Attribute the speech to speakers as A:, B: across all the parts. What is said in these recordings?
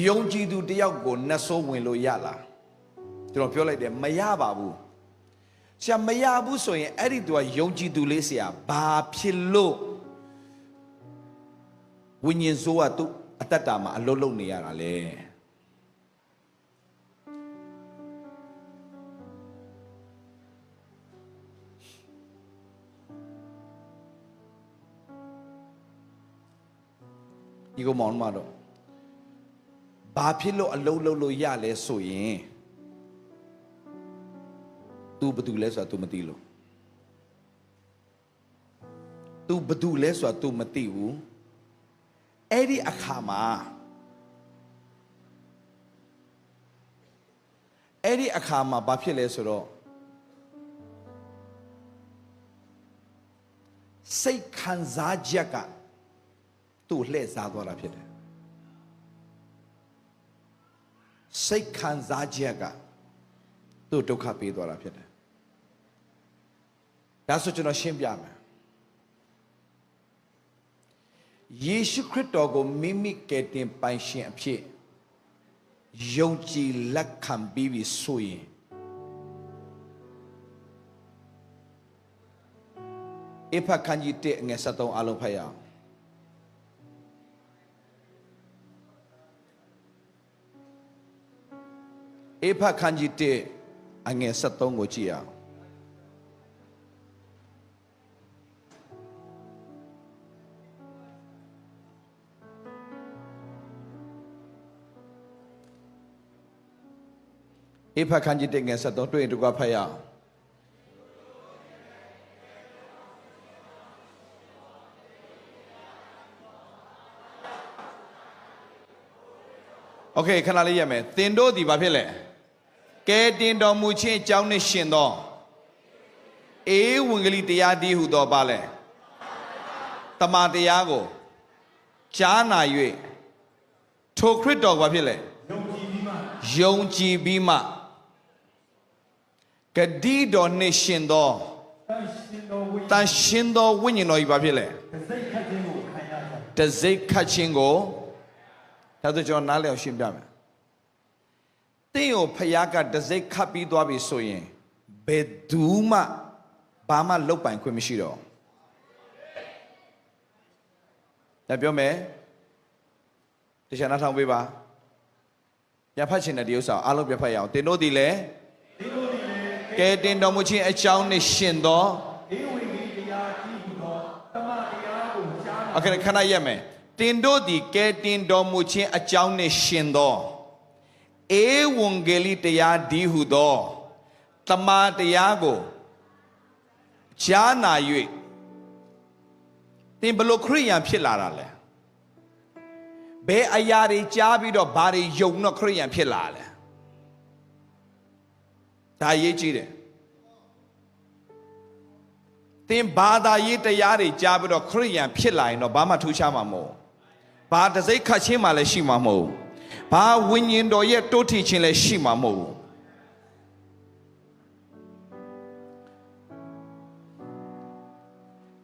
A: ယုံကြည်သူတယောက်ကိုနှဆိုးဝင်လို့ရလားကျွန်တော်ပြောလိုက်တယ်မရပါဘူးဆရာမရဘူးဆိုရင်အဲ့ဒီသူကယုံကြည်သူလေးဆရာဘာဖြစ်လို့ဝိညာဉ်ဆိုးကသူအတ္တတာမှာအလုံးလုံးနေရတာလဲဒီကောင်မောင်မတော့ဘာဖြစ်လို့အလုံးလုံးလို့ရလဲဆိုရင် तू ဘသူလဲဆိုတာ तू မသိလို့ तू ဘသူလဲဆိုတာ तू မသိဘူးအဲ့ဒီအခါမှာဘာဖြစ်လဲဆိုတော့စိတ်ခံစားချက်ကသူ့လှည့်စားသွားတာဖြစ်တယ်စိတ်ခံစားချက်ကသူ့ဒုက္ခပေးသွားတာဖြစ်တယ်ဒါဆိုကျွန်တော်ရှင်းပြမယ်ယေရှုခရစ်တော်ကိုမိမိကယ်တင်ပိုင်ရှင်အဖြစ်ယုံကြည်လက်ခံပြီးပြီဆိုရင်ဧဖခန်းကြီး1ငယ်73အလုံးဖတ်ရအောင်ဧဖခန်းကြီး1အငယ်73ကိုကြည့်အောင်ဧဖခန်းကြီး1ငယ်73တွေ့ရင်တကွာဖတ်ရအောင်โอเคခဏလေးရမယ်သင်တို့ဒီဘာဖြစ်လဲကဲတင်တော်မူခြင်းအကြောင်းနဲ့ရှင်သောဧဝံဂေလိတရားတည်းဟူသောပါလဲတမန်တရားကိုကြားနာ၍ထိုခရစ်တော်ဘာဖြစ်လဲယုံကြည်ပြီးမှဂတိတော်နှင့်ရှင်သောတန်ရှင်သောဝိညာဉ်တော်ကြီးဘာဖြစ်လဲတစိတ်ခတ်ခြင်းကိုဒါဆိုကျွန်တော်နားလည်အောင်ရှင်းပြမယ်သင်ကိုဖယားကတစိတ်ခတ်ပြီးသွားပြီဆိုရင်ဘယ်သူမှဘာမှလုတ်ပိုင်ခွင့်မရှိတော့ဒါပြောမယ်တခြားနားထောင်ပေးပါပြဖတ်ခြင်းတဲ့ဒီဥစ္စာအားလုံးပြဖတ်ရအောင်တင်တို့ဒီလေကဲတင်တော်မူခြင်းအကြောင်းနဲ့ရှင်သောဧဝံဂေလိတရားကြီးဟူသောတမန်တရားကိုကြားနာအခါခဏရက်မယ်တင်တို့ဒီကဲတင်တော်မူခြင်းအကြောင်းနဲ့ရှင်သောဧဝံဂေလိတရားဒီဟူသောတမန်တရားကိုကြားနာ၍တင်ဘလို့ခရိယံဖြစ်လာတာလဲဘယ်အရာတွေကြားပြီးတော့ဘာတွေယုံတော့ခရိယံဖြစ်လာလဲဒါရေးကြည့်တယ်သင်ဘာသာရေးတရားတွေကြားပြီးတော့ခရိယံဖြစ်လာရင်တော့ဘာမှထူးခြားမှာမဟုတ်ဘာတစိတ်ခတ်ခြင်းမှလည်းရှိမှာမဟုတ်ဘာဝိညာဉ်တော်ရဲ့တိုးထီခြင်းလည်းရှိမှာမဟုတ်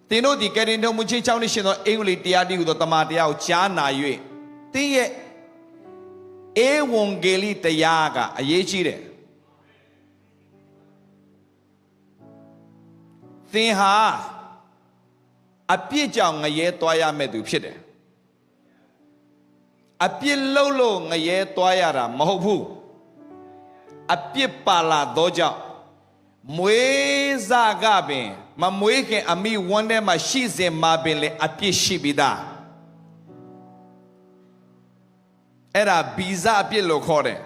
A: သင်တို့ဒီကရင်တော်မူခြင်းကြောင့်ရှင်သောအင်္ဂလိပ်တရားတည်းဟူသောတမန်တရားကိုကြားနာ၍သင်ရဲ့ဧဝံဂေလိတရားကအရေးကြီးတယ်သင်ဟာအပြစ်ကြောင့်ငရဲသွားရမဲ့သူဖြစ်တယ်အပြစ်လှုပ်လို့ငရဲသွားရတာမဟုတ်ဘူးအပြစ်ပါလာသောကြောင့်မွေးစားကပင်မမွေးခင်အမိဝမ်းထဲမှာရှိစဉ်မှာပင်လေအပြစ်ရှိပြီးသားအဲ့ဒါဗီဇအပြစ်လို့ခေါ်တယ်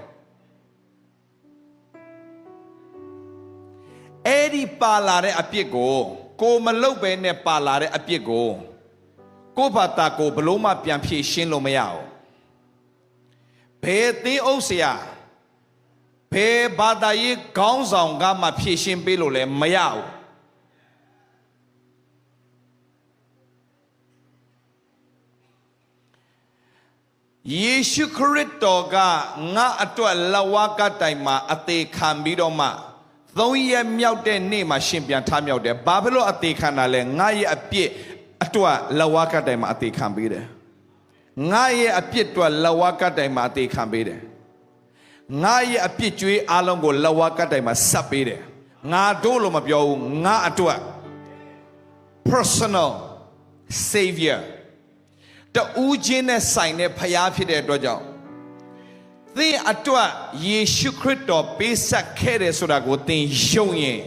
A: အဲ့ဒီပါလာတဲ့အပြစ်ကိုမလုပ်ဘဲနဲ့ပါလာတဲ့အပြစ်ကိုဘာသာကိုဘလို့မှပြန်ဖြေရှင်းလို့မရဘူးဘယ်သင်းအုပ်ဆရာဘယ်ဘာသာရေးခေါင်းဆောင်ကမှဖြေရှင်းပေးလို့လည်းမရဘူးယေရှုခရစ်တော်ကငါအတွက်လဝကတိုင်မှာအသေးခံပြီးတော့မှ3 ရက်မြောက်တဲ့နေ့မှာရှင်ပြန်ထမြောက်တယ်ဘာဖြစ်လို့အသေးခံတာလဲငါရဲ့အပြစ်အတွက်လဝကတိုင်မှာအသေးခံပြီးတယ် ငါရဲ့အပြစ်တွေလဝကတိုင်မှာအသေးခံပေးတယ်ငါရဲ့အပြစ်ကြွေးအလုံးကိုလဝကတိုင်မှာဆက်ပေးတယ်ငါတို့လို့မပြောဘူးငါအတွက် personal savior တူးချင်းနဲ့ဆိုင်တဲ့ဖရားဖြစ်တဲ့အတွက်ကြောင့်သင်အတွက်ယေရှုခရစ်တော်ပေးဆက်ခဲ့တယ်ဆိုတာကိုသင်ယုံရင်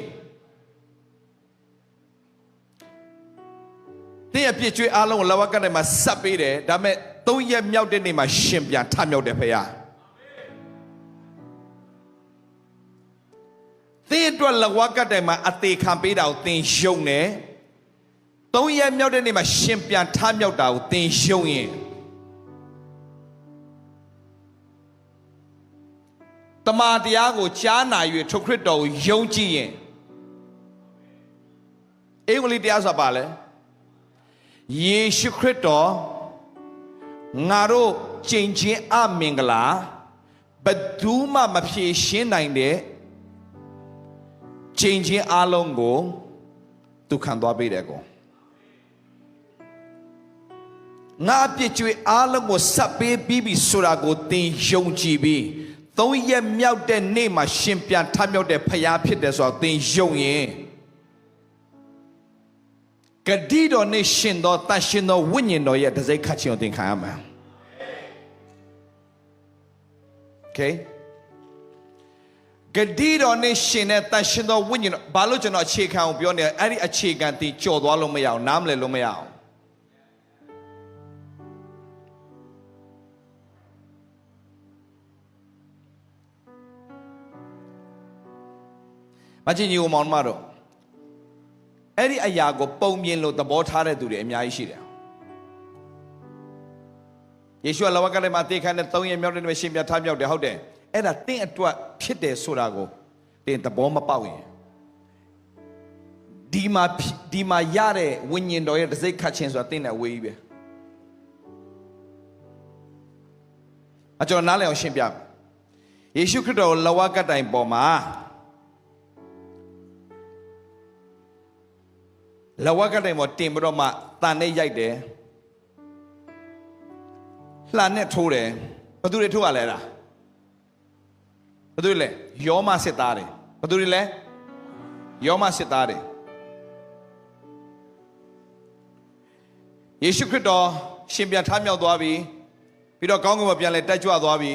A: သင်အပြစ်ကြွေးအလုံးကိုလဝကတိုင်မှာဆက်ပေးတယ်ဒါပေမဲ့3 ရက်မြောက်တဲ့နေ့မှာရှင်ပြန်ထမြောက်တယ်ဖရားသင်အတွက်လဝကတိုင်မှာအသေးခံပေးတာကိုသင်ယုံတယ်3 ရက်မြောက်တဲ့နေ့မှာရှင်ပြန်ထမြောက်တာကိုသင်ယုံရင်တမန်တရားကိုကြားနာ၍ထိုခရစ်တော်ကိုယုံကြည်ရင်အင်္ဂလိပ်တရားဆိုပါလဲယေရှုခရစ်တော်ငါတို့ကျင့်ခြင်းအမင်္ဂလာဘယ်သူမှမဖြေရှင်းနိုင်တဲ့ကျင့်ခြင်းအလုံးကိုသူခံသွားပေးတယ်ကောငါအပြစ်ကြွေးအလုံးကိုဆက်ပေးပြီးပြီဆိုတာကိုသင်ယုံကြည်ပြီး3 ရက်မြောက်တဲ့နေ့မှာရှင်ပြန်ထမြောက်တဲ့ဖရားဖြစ်တယ်ဆိုတော့သင်ယုံရင်ဂတိတော်နဲ့ရှင်တော်တန်ရှင်တော်ဝိညာဉ်တော်ရဲ့တစိုက်ခတ်ခြင်းကိုသင်ခံရမှာ Okay ဂတိတော်နဲ့ရှင်တဲ့တန်ရှင်တော်ဝိညာဉ်တော်ဘာလို့ကျွန်တော်အခြေခံကိုပြောနေအဲ့ဒီအခြေခံသင်ကြော်သွားလို့မရအောင်နားမလည်လို့မရအောင်မချင်းကြီးကိုမောင်မတို့အဲ့ဒီအရာကိုပုံမြင်လို့သဘောထားတဲ့သူတွေအများကြီးရှိတယ်ယေရှုလဝကလည်းမသိခိုင်းတဲ့3 ရက်မြောက်တဲ့နေ့ရှင်ပြထမြောက်တယ်ဟုတ်တယ်အဲ့ဒါတင့်အတွက်ဖြစ်တယ်ဆိုတာကိုတင်သဘောမပေါက်ရင်ဒီမှာရတဲ့ဝိညာဉ်တော်ရဲ့တစိတ်ခတ်ခြင်းဆိုတာတင့်နဲ့ဝေးကြီးပဲအကျွန်တော်နားလည်အောင်ရှင်းပြယေရှုခရစ်တော်လဝကတိုင်ပေါ်မှာလဝကတိုင်ပေါ်တင်ပြီးတော့မှတန်နဲ့ရိုက်တယ်လှန်နဲ့ထိုးတယ်ဘယ်သူတွေထိုးရလဲလားဘယ်သူလဲယောမစစ်သားတွေဘယ်သူတွေလဲယောမစစ်သားတွေယေရှုခရစ်တော်ရှင်ပြန်ထမြောက်သွားပြီပြီးတော့ကောင်းကင်ဘုံပြန်လဲတက်ကြွသွားပြီ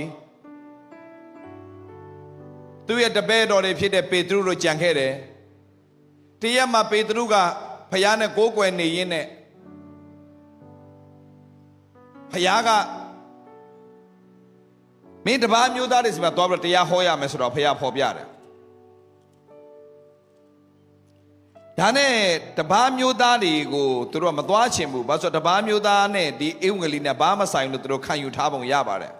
A: သူရဲ့တပည့်တော်တွေဖြစ်တဲ့ပေတရုတို့ကြံခဲ့တယ်တရက်မှာပေတရုကဖယားနဲ့ကိုးကွယ်နေရင်းနဲ့ဖယားကမင်းတပားမျိုးသားတွေစီမှာသွားပြီးတရားဟောရမယ်ဆိုတော့ဖယားဖော်ပြတယ်ဒါနဲ့တပားမျိုးသားတွေကိုသူတို့ကမသွားချင်ဘူးဘာလို့ဆိုတော့တပားမျိုးသားနဲ့ဒီဧဝံဂေလိနဲ့ဘာမှဆိုင်လို့သူတို့ခံယူထားပုံရပါတယ်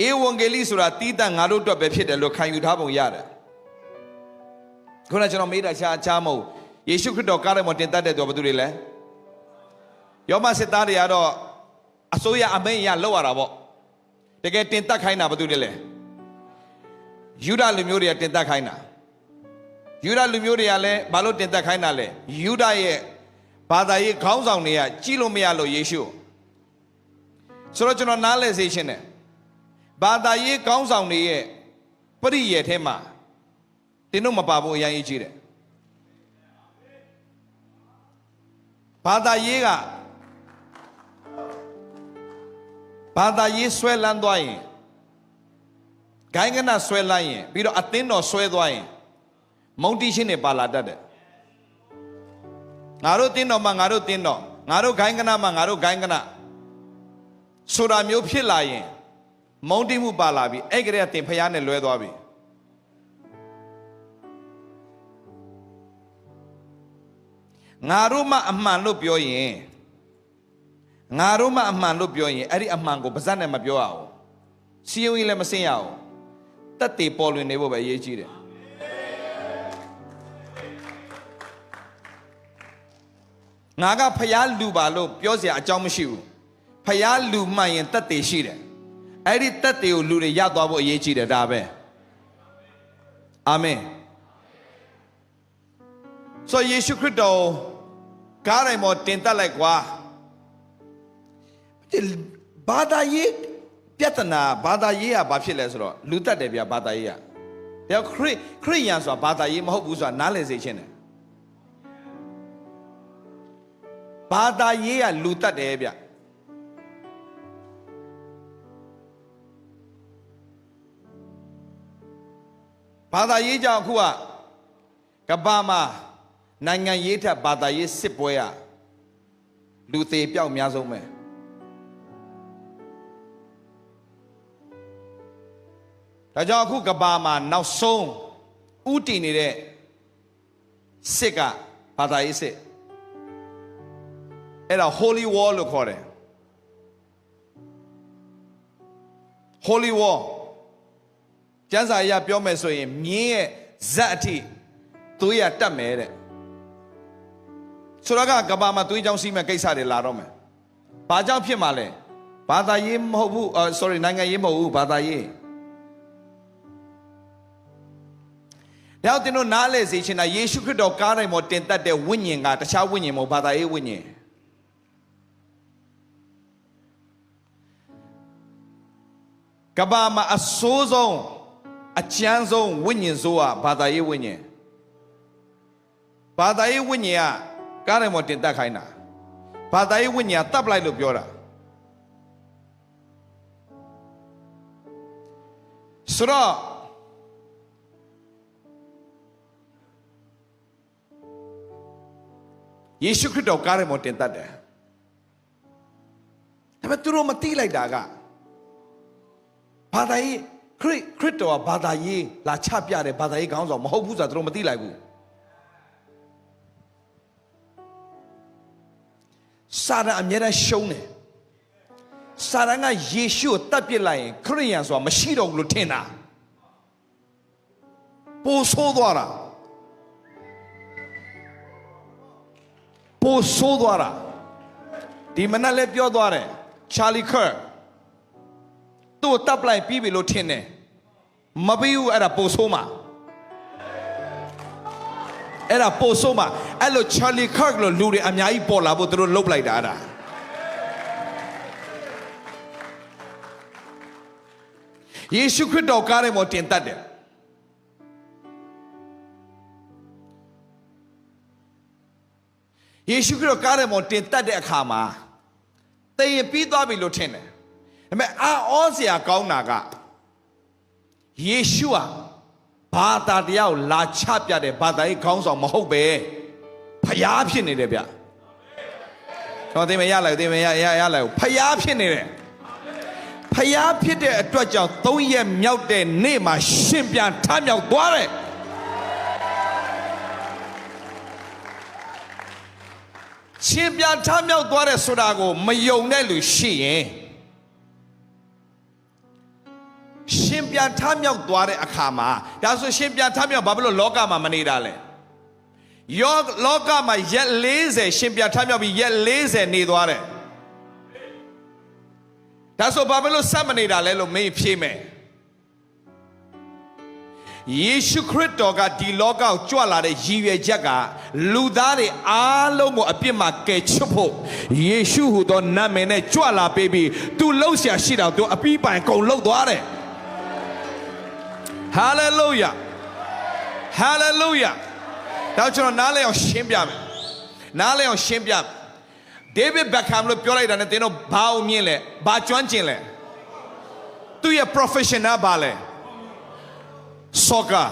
A: ဧဝံဂေလိဆိုတာတီးတန့်ငါတို့အတွက်ပဲဖြစ်တယ်လို့ခံယူထားပုံရတယ်ခုနကကျွန်တော်မေးတာချားမဟုတ်ယေရှုခရစ်တော်ကားထဲမှာတင်တတ်တဲ့သူဘာသူတွေလဲယောမစစ်သားတွေကတော့အစိုးရအမိန့်အရလောက်ရတာပေါ့တကယ်တင်တတ်ခိုင်းတာဘာသူတွေလဲယူဒလူမျိုးတွေကတင်တတ်ခိုင်းတာယူဒလူမျိုးတွေကလည်းဘာလို့တင်တတ်ခိုင်းတာလဲယူဒရဲ့ဘာသာရေးခေါင်းဆောင်တွေကကြီးလို့မရလို့ယေရှုဆိုတော့ကျွန်တော်နားလည်စေချင်တယ်ဘာသာရေးခေါင်းဆောင်တွေရဲ့ပရိယေထဲမှာတင်တို့မပါဘူးအရင်ကြီးတယ်ဘာသာရေးဆွဲလန်းသွားရင်ဂိုင်းကနဆွဲလိုက်ရင်ပြီးတော့အသင်းတော်ဆွဲသွားရင်မုန်တီးရှင်းတွေပါလာတတ်တယ်ငါတို့တင်းတော်မှာငါတို့တင်းတော်ငါတို့ဂိုင်းကနမှာငါတို့ဂိုင်းကနဆိုတာမျိုးဖြစ်လာရင်မုန်တီးမှုပါလာပြီအဲ့ကလေးကတင်ဖျားနဲ့လွဲသွားပြီငါတို့မှအမှန်လို့ပြောရင်အဲ့ဒီအမှန်ကိုပါးစပ်နဲ့မပြောရအောင်စီယုံကြီးလည်းမစင်ရအောင်တက်တေပေါ်လွင်နေဖို့ပဲအရေးကြီးတယ်ငါကဖျားလူပါလို့ပြောစရာအကြောင်းမရှိဘူးဖျားလူမှန်ရင်တက်တေရှိတယ်အဲ့ဒီတက်တေကိုလူတွေရသွားဖို့အရေးကြီးတယ်ဒါပဲအာမင်ဆိုယေရှုခရစ်တော်ကားတိုင်းပေါ်တင်တက်လိုက်ကွာ ဘာသာရေးပြဿနာဘာသာရေးကဘာဖြစ်လဲဆိုတော့လူတတ်တယ်ဗျာဘာသာရေးကဒါခရစ်ယာန်ဆိုတာဘာသာရေးမဟုတ်ဘူးဆိုတာနားလည်စေချင်တယ်ဘာသာရေးကလူတတ်တယ်ဗျဘာသာရေးကြောင့်အခုကဘာမှာနိုင်ငံရေးထက်ဘာသာရေးစစ်ပွဲရလူသေးပြောက်များဆုံးပဲဒါကြောင့်အခုကဘာမှာနောက်ဆုံးဥတည်နေတဲ့စစ်ကဘာသာရေးစစ်အဲ့ဒါ Holy War လို့ခေါ်တယ် Holy War ကျမ်းစာအရပြောမယ်ဆိုရင်မြင်းရဲ့ဇက်အထိသွေးရတတ်မယ်တဲ့ဆိုတော့ကဘာမှာသွေးကြောင်းစီးမဲ့ကိစ္စတွေလာတော့မယ်ဘာကြောင့်ဖြစ်မှာလဲဘာသာရေးမဟုတ်ဘူးsorry နိုင်ငံရေးမဟုတ်ဘူးဘာသာရေးဒါတင်တို့နားလဲစေချင်တာယေရှုခရစ်တော်ကားတိုင်းမှာတင်သက်တဲ့ဝိညာဉ်ကတခြားဝိညာဉ်မဟုတ်ဘာသာရေးဝိညာဉ်ကဘာမှာအဆိုးဆုံးအချမ်းဆုံးဝိညာဉ်ဆိုးကဘာသာရေးဝိညာဉ်ဘာသာရေးဝိညာဉ်ကကားတိုင်းမှာတင်သက်ခိုင်းတာဘာသာရေးဝိညာဉ်ကတပ်လိုက်လို့ပြောတာဆိုတော့ယေရှုခရစ်တော်ကားထဲမှာတင်သက်တယ်ဒါပေမဲ့သူတို့မသိလိုက်တာကဘာသာရေးခရစ်တော်ကဘာသာရေးလာချပြတယ်ဘာသာရေးခေါင်းဆောင်မဟုတ်ဘူးဆိုတာသူတို့မသိလိုက်ဘူးစာရန်အမြဲတမ်းရှုံးတယ်စာရန်ကယေရှုကိုတတ်ပစ်လိုက်ရင်ခရစ်ယာန်ဆိုတာမရှိတော့ဘူးလို့ထင်တာပိုဆိုးသွားတာပိုဆိုးသွားတာဒီမနက်လည်းပြောသွားတယ်ချာလီခါသူ့တပ်လိုက်ပြီးပြီလို့ထင်တယ်မပြီးဘူးအဲ့ဒါပိုဆိုးမှာအဲ့ဒါပိုဆိုးမှာအဲ့လိုချာလီခါလို့လူတွေအများကြီးပေါ်လာဖို့သူတို့လှုပ်လိုက်တာအဲ့ဒါယေရှုခရစ်တော်ကားထဲမှာတင်တတ်တယ်ယေရှုခရစ်တော်ကားထဲမှာတင်တတ်တဲ့အခါမှာတည်ရင်ပြီးသွားပြီလို့ထင်တယ်ဒါပေမဲ့အောစရာကောင်းတာကယေရှုဟာဘာသာတရားကိုလာချပြတဲ့ဘာသာရေးခေါင်းဆောင်မဟုတ်ပဲဖျားဖြစ်နေတယ်ဗျကျွန်တော်သိမရလိုက်သိမရလိုက်ဖျားဖြစ်နေတယ်ဖျားဖြစ်တဲ့အတွက်ကြောင့်3ရက်မြောက်တဲ့နေ့မှာရှင်ပြန်ထမြောက်သွားတယ်ရှင်ပြန်ထမြောက်သွားတယ်ဆိုတာကိုမယုံတဲ့လူရှိရင်ရှင်ပြန်ထမြောက်သွားတဲ့အခါမှာဒါဆိုရှင်ပြန်ထမြောက်ဘာဖြစ်လို့လောကမှာမနေတာလဲလောကမှာရက်40ရှင်ပြန်ထမြောက်ပြီးရက်40နေသွားတယ်ဒါဆိုဘာဖြစ်လို့ဆက်မနေတာလဲလို့မေးဖြေမယ်ယေရှုခရစ်တော်ကဒီလောကကိုကြွလာတဲ့ရည်ရွယ်ချက်ကလူသားတွေအားလုံးကိုအပြစ်မှာကယ်ချွတ်ဖို့ယေရှုဟူသောနာမည်နဲ့ကြွလာပေးပြီးသူလှုပ်ရှားရှိတာသူအပြီးပိုင်ကုန်လှုပ်သွားတယ်ဟာလေလုယာဟာလေလုယာဒါကျွန်တော်နားလည်အောင်ရှင်းပြမယ်နားလည်အောင်ရှင်းပြဒေးဗစ်ဘက်ခမ်လို့ပြောလိုက်တာနဲ့သင်တို့ဘာအောင်မြင်လဲဘာကျွမ်းကျင်လဲသူရဲ့ professional ဘာလဲsoccer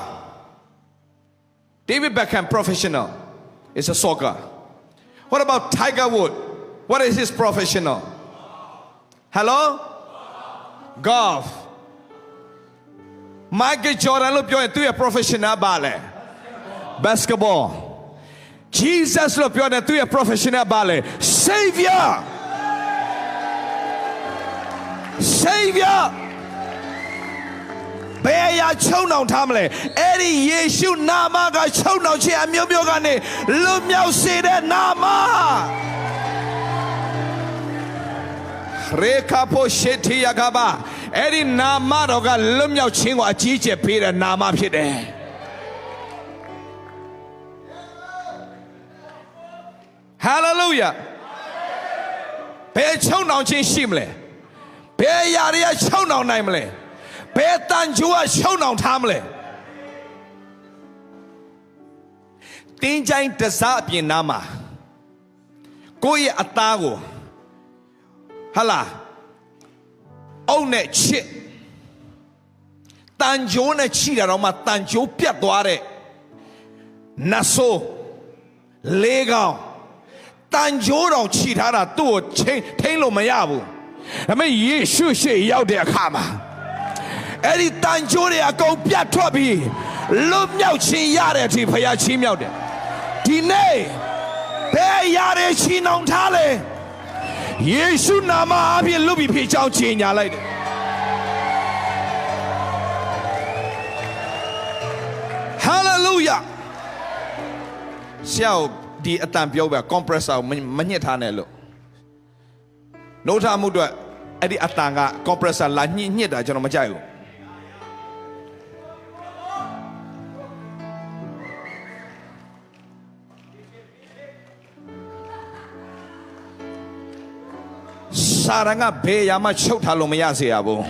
A: David Beckham professional is a soccer what about Tiger Woods what is his professional hello golf Michael Jordan လို့ပြောရင်သူရဲ့ professional ဘာလဲ basketball Jesus လို့ပြောတယ်သူရဲ့ professional ဘာလဲ saviorဘယ်အရာချုံနှောင်ထားမလဲအဲ့ဒီယေရှုနာမကချုံနှောင်ခြင်းအမျိုးမျိုးကနေလွတ်မြောက်စေတဲ့နာမရေခါဖို့ရှေတီယာကဘာအဲ့ဒီနာမတော်ကလွတ်မြောက်ခြင်းကိုအကြီးကျယ်ပေးတဲ့နာမဖြစ်တယ်ဟာလေလုယာ ယ်ချုံနှောင်ချင်းရှိမလဲဘယ်အရာတွေကချုံနှောင်နိုင်မလဲဘယ်တန်ကြိုးကချုံနှောင်ထားမလဲတင်းချိုင်းတစားအပြင်နားမှာကိုယ့်ရဲ့အသားကိုဟာလာအုံနဲ့ချစ်တန်ကြိုးနဲ့ချီတာတော့မှတန်ကြိုးပြတ်သွားတဲ့နတ်ဆိုးလေးကောင်တန်ကြိုးတော်ချီထားတာသူ့ကိုထိန်းလို့မရဘူးဒါပေမဲ့ယေရှုရှေ့ရောက်တဲ့အခါမှာအဲ့ဒီတန်ကြိုးတွေအကုန်ပြတ်ထွက်ပြီးလွတ်မြောက်ခြင်းရတဲ့အထိဖခင်ချီးမြှောက်တယ်ဒီနေ့ဘယ်အရာတွေချီနှောင်ထားလဲယေရှုနာမအပြင်လွတ်ပြီးဖြစ်ကြောင်းကြေညာလိုက်တယ်ဟာလေလုယာဆရာဒီအတန်ပြောပဲ compressor မညှစ်ထားနဲ့လို့နှိုးထားမှုအတွက်အဲ့ဒီအတန်က compressor လာညှစ်တာကျွန်တော်မကြိုက်ဘူးစာရန်ကဘေးရမှာချုပ်ထားလို့မရစေရဘူး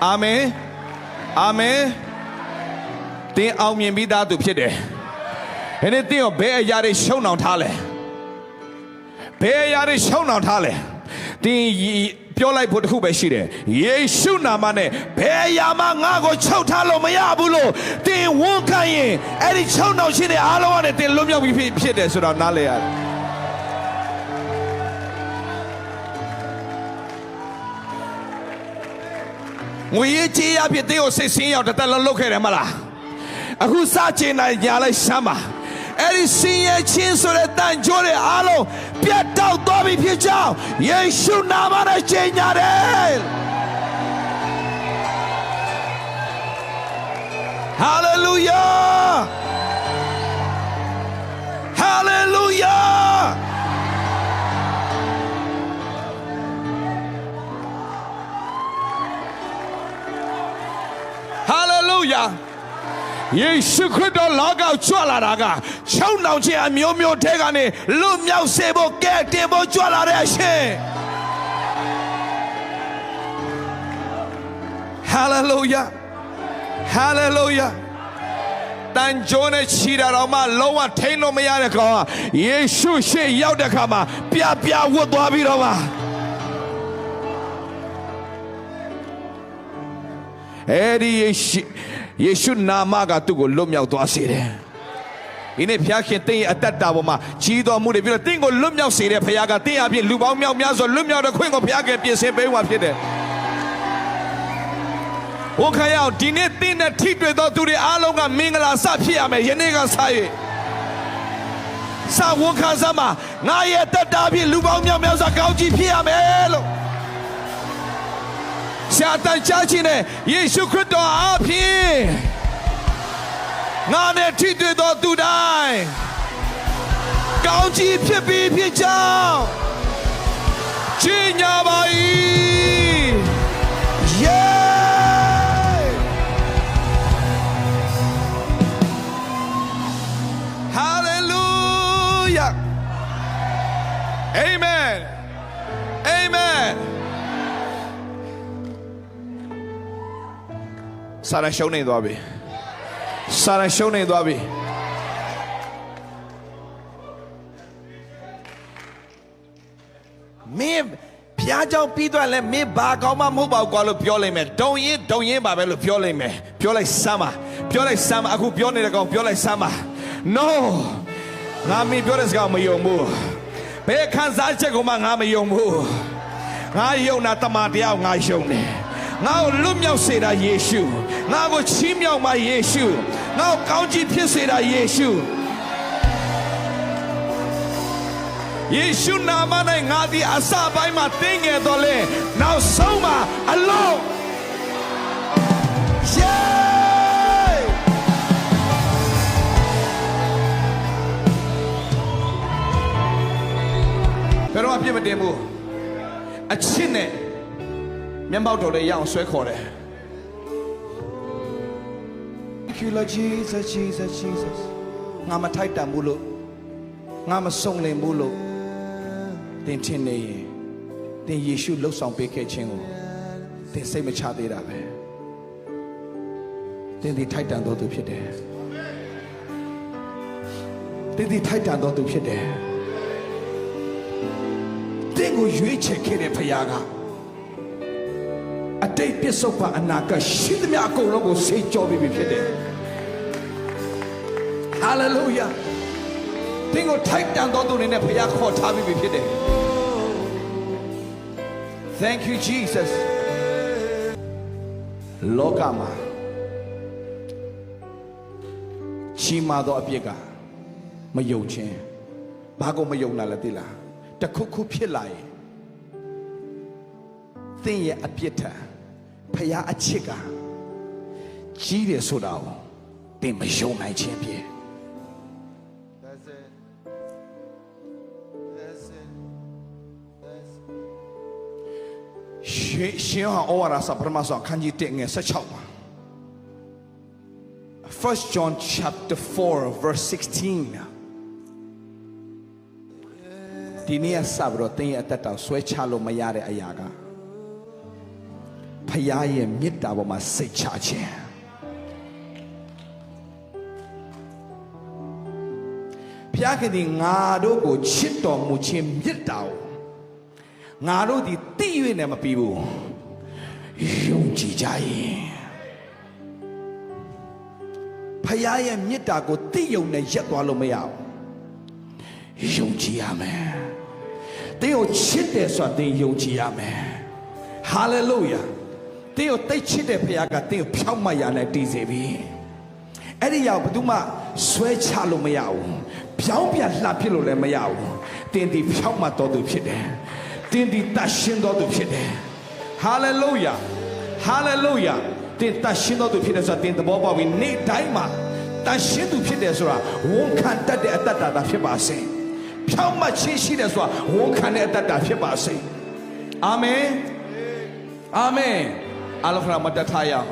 A: အာမင်အာမင်တင်းအောင်မြင်ပြီးသားသူဖြစ်တယ်ဒီနေ့တင်းကိုဘယ်အရာတွေရှုံနှောင်ထားလဲဘယ်အရာတွေရှုံနှောင်ထားလဲတင်းပြောလိုက်ဖို့တခုပဲရှိတယ်ယေရှုနာမနဲ့ဘယ်အရာမှငါ့ကိုချုပ်ထားလို့မရဘူးလို့တင်းဝန်ခံရင်အဲ့ဒီချုပ်နှောင်ရှိတဲ့အားလုံးကနေတင်းလွတ်မြောက်ပြီးဖြစ်တယ်ဆိုတော့နားလည်ရတယ်ငွေရေးကြေးရဖြစ်တဲ့ကိုစိတ်ဆင်းရောက်တက်လုံးလုပ်ခဲ့တယ်မလားအခုစချင်နိုင်ညာလိုက်စမ်းပါအဲ့ဒီဆင်းရဲခြင်းဆိုတဲ့တန်ကြိုးတွေအားလုံးပြတ်တောက်သွားပြီဖြစ်ကြောင်းယေရှုနာမနဲ့ကြေညာတယ်ဟာလေလုယာဟာလေလုယာဟာလေလုယာယေရှုခရစ်တော်လောကကြွလာတာကချုံနှောင်ခြင်းအမျိုးမျိုးထဲကနေလွတ်မြောက်စေဖို့ကဲတင်ဖို့ကြွလာတဲ့အရှင်ဟာလေလုယာဟာလေလုယာတန်ကြိုးနဲ့ချီတာတော့မှလုံးဝထိန်းလို့မရတဲ့ကောင်ကယေရှုရှေ့ရောက်တဲ့ခါမှာပြပြဝတ်သွားပြီးတော့မှအဲ့ဒီယေရှုနာမကသူ့ကိုလွတ်မြောက်သွားစေတယ်ဒီနေ့ဖခင်တင်းရဲ့အသက်တာပေါ်မှာကြီးတော်မှုတွေပြီးတော့တင်းကိုလွတ်မြောက်စေတဲ့ဖခင်ကတင်းအပြင်လူပေါင်းမြောက်များစွာလွတ်မြောက်တဲ့ခွင့်ကိုဖခင်ပြင်ဆင်ပေးမှာဖြစ်တယ်။ဝန်ခံရအောင်ဒီနေ့တင်းနဲ့ထိတွေ့သောသူတွေအားလုံးကမင်္ဂလာစဖြစ်ရမယ်ယနေ့ကစ၍စာဝန်ခံစမ်းမှာငါရဲ့သက်တာဖြင့်လူပေါင်းမြောက်များစွာကောင်းကြီးဖြစ်ရမယ်လို့ရှာတန်ချခြင်းနဲ့ယေရှုခရစ်တော်အားဖြင့်ငါနဲ့ထိတွေ့သောသူတိုင်းကောင်းကြီးဖြစ်ပြီးဖြစ်ကြောင်းကြီးညာပါ၏ယေဟာလေလုယာအာမင်အာမင်စာရရှုံးနေသွားပြီစာရရှုံးနေသွားပြီမင်းဖျားကြောင်ပြီးတော့လဲမင်းဘာကောင်းမှမဟုတ်ပါဘူးကွာလို့ပြောလိုက်မယ်ဒုံရင်ပါပဲလို့ပြောလိုက်မယ်ပြောလိုက်စမ်းပါပြောလိုက်စမ်းပါအခုပြောနေတဲ့ကောင်ပြောလိုက်စမ်းပါ no ငါမင်းပြောတဲ့စကားမယုံဘူးဘယ်ခံစားချက်ကိုမှငါမယုံဘူးငါယုံတာတမန်တရားငါယုံတယ်ငါ့ကိုလွတ်မြောက်စေတာယေရှုငါ့ကိုချီးမြှောက်မှာယေရှုငါ့ကိုကောင်းကြီးဖြစ်စေတာယေရှုယေရှုနာမနဲ့ငါဒီအစပိုင်းမှာတင်းငယ်တော်လဲနောက်ဆုံးမှာအလုံးယေဘယ်တော့အပြစ်မတင်ဘူးအချစ်နဲ့မျက်မှောက်တော်လေးရအောင်ဆွဲခေါ်တယ် Thank you Lord Jesus Jesus Jesus ငါမထိုက်တန်ဘူးလို့ငါမဆုံးလင်ဘူးလို့သင်ထင်နေရင် သင်ယေရှုလှုပ်ဆောင်ပေးခဲ့ခြင်းကိုသင်စိတ်မချသေးတာပဲသင်ဒီထိုက်တန်တော်သူဖြစ်တယ်သင်ဒီထိုက်တန်တော်သူဖြစ်တယ်သင်ကိုရွေးချယ်ခဲ့တဲ့ဖခင်ကအတိတ်ပြစ္ဆုတ်ပါအနာဂတ်ရှိသမျှအကုန်လုံးကိုဆေးကြောပေးပြီဖြစ်တယ်ဟာလေလုယာသင်ကိုထိုက်တန်တော်သူတွေနဲ့ဖခင်ခေါ်ထားပြီဖြစ်တယ် Thank you Jesus လောကမှာချီးမာသောအပြစ်ကမယုံခြင်းဘာကိုမယုံတာလဲသိလားတခုခုဖြစ်လာရင်သင်ရဲ့အပြစ်ထံဖခင်အချစ်ကကြီးတယ်ဆိုတာကိုသင်မယုံနိုင်ခြင်းဖြစ်
B: That's it. That's it. That's it.
A: ရှင်ဟောဩဝါဒစာပထမဆုံးအခန်းကြီး1ငယ်16မှာ First John chapter 4 verse 16ဒီနေ့စပြီးတော့သင်ရဲ့အသက်တာဆွဲချလို့မရတဲ့အရာကဖခင်ရဲ့မေတ္တာပေါ်မှာစိတ်ချခြင်းဖခင်ကဒီငါတို့ကိုချစ်တော်မူခြင်းမေတ္တာကိုငါတို့ဒီသိ၍နဲ့မပြီးဘူးယုံကြည်ကြရင်ဖခင်ရဲ့မေတ္တာကိုသိယုံနဲ့ရက်သွားလို့မရဘူးယုံကြည်ရမယ်သင်ကိုချစ်တယ်ဆိုတာသင်ယုံကြည်ရမယ်ဟာလေလုယာသင်ကိုတိတ်ချစ်တဲ့ဖခင်ကသင်ကိုဖြောင့်မတ်ရနဲ့တည်စေပြီအဲ့ဒီရောက်ဘယ်သူမှဆွဲချလို့မရဘူးဖြောင်းပြလှဖြစ်လို့လည်းမရဘူးသင်ဒီဖြောင့်မတ်တော်သူဖြစ်တယ်သင်ဒီတတ်ရှင်းတော်သူဖြစ်တယ်ဟာလေလုယာဟာလေလုယာသင်တတ်ရှင်းတော်သူဖြစ်တယ်ဆိုတာသင်သဘောပေါက်ပြီးနေ့တိုင်းမှာတတ်ရှင်းသူဖြစ်တယ်ဆိုတာဝန်ခံတတ်တဲ့အတ္တတာဖြစ်ပါစေဖြောင့်မတ်ခြင်းရှိတယ်ဆိုတာဝန်ခံတဲ့အတ္တတာဖြစ်ပါစေအာမင်အာမင်အလောဖရာမတ္တထားရအောင်